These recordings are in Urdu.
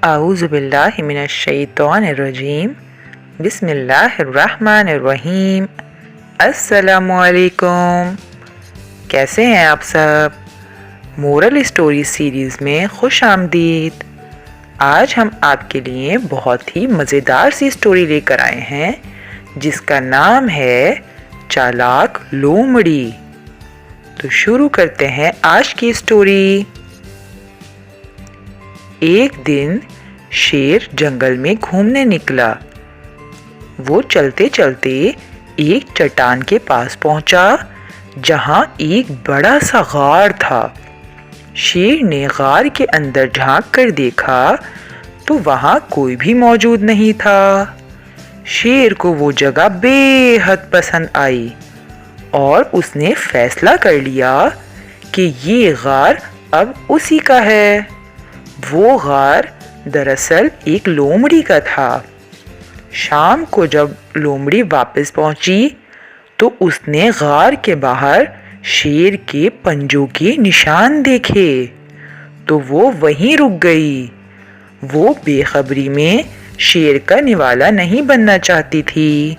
اعوذ باللہ من الشیطان الرجیم بسم اللہ الرحمن الرحیم۔ السلام علیکم، کیسے ہیں آپ سب؟ مورل اسٹوری سیریز میں خوش آمدید۔ آج ہم آپ کے لیے بہت ہی مزیدار سی اسٹوری لے کر آئے ہیں جس کا نام ہے چالاک لومڑی۔ تو شروع کرتے ہیں آج کی اسٹوری۔ ایک دن شیر جنگل میں گھومنے نکلا۔ وہ چلتے چلتے ایک چٹان کے پاس پہنچا جہاں ایک بڑا سا غار تھا۔ شیر نے غار کے اندر جھانک کر دیکھا تو وہاں کوئی بھی موجود نہیں تھا۔ شیر کو وہ جگہ بے حد پسند آئی اور اس نے فیصلہ کر لیا کہ یہ غار اب اسی کا ہے۔ وہ غار دراصل ایک لومڑی کا تھا۔ شام کو جب لومڑی واپس پہنچی تو اس نے غار کے باہر شیر کے پنجوں کے نشان دیکھے تو وہ وہیں رک گئی۔ وہ بے خبری میں شیر کا نوالا نہیں بننا چاہتی تھی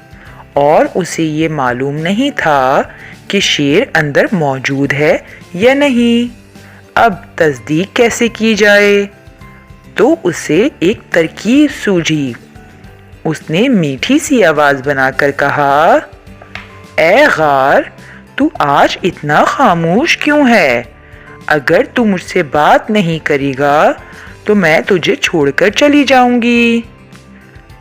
اور اسے یہ معلوم نہیں تھا کہ شیر اندر موجود ہے یا نہیں۔ اب تصدیق کیسے کی جائے؟ تو اسے ایک ترکیب سوجھی۔ اس نے میٹھی سی آواز بنا کر کہا، اے غار، تو آج اتنا خاموش کیوں ہے؟ اگر تو مجھ سے بات نہیں کرے گا تو میں تجھے چھوڑ کر چلی جاؤں گی۔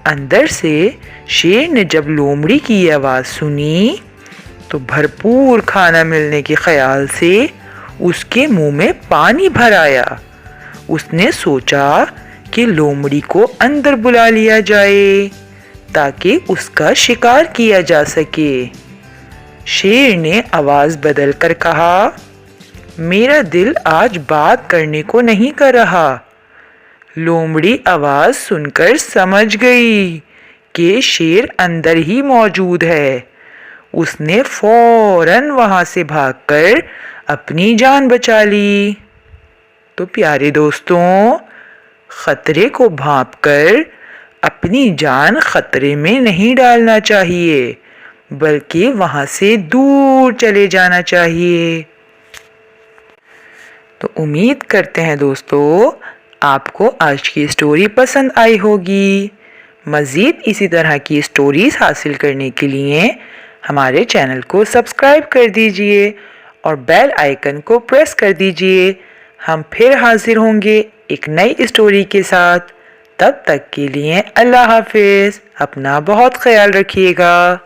اندر سے شیر نے جب لومڑی کی آواز سنی تو بھرپور کھانا ملنے کے خیال سے اس کے منہ میں پانی بھر آیا۔ اس نے سوچا کہ لومڑی کو اندر بلا لیا جائے تاکہ اس کا شکار کیا جا سکے۔ شیر نے آواز بدل کر کہا، میرا دل آج بات کرنے کو نہیں کر رہا۔ لومڑی آواز سن کر سمجھ گئی کہ شیر اندر ہی موجود ہے۔ اس نے فوراً وہاں سے بھاگ کر اپنی جان بچا لی۔ تو پیارے دوستوں، خطرے کو بھانپ کر اپنی جان خطرے میں نہیں ڈالنا چاہیے بلکہ وہاں سے دور چلے جانا چاہیے۔ تو امید کرتے ہیں دوستو آپ کو آج کی اسٹوری پسند آئی ہوگی۔ مزید اسی طرح کی اسٹوریز حاصل کرنے کے لیے ہمارے چینل کو سبسکرائب کر دیجئے اور بیل آئیکن کو پریس کر دیجئے۔ ہم پھر حاضر ہوں گے ایک نئی اسٹوری کے ساتھ۔ تب تک کے لیے اللہ حافظ، اپنا بہت خیال رکھیے گا۔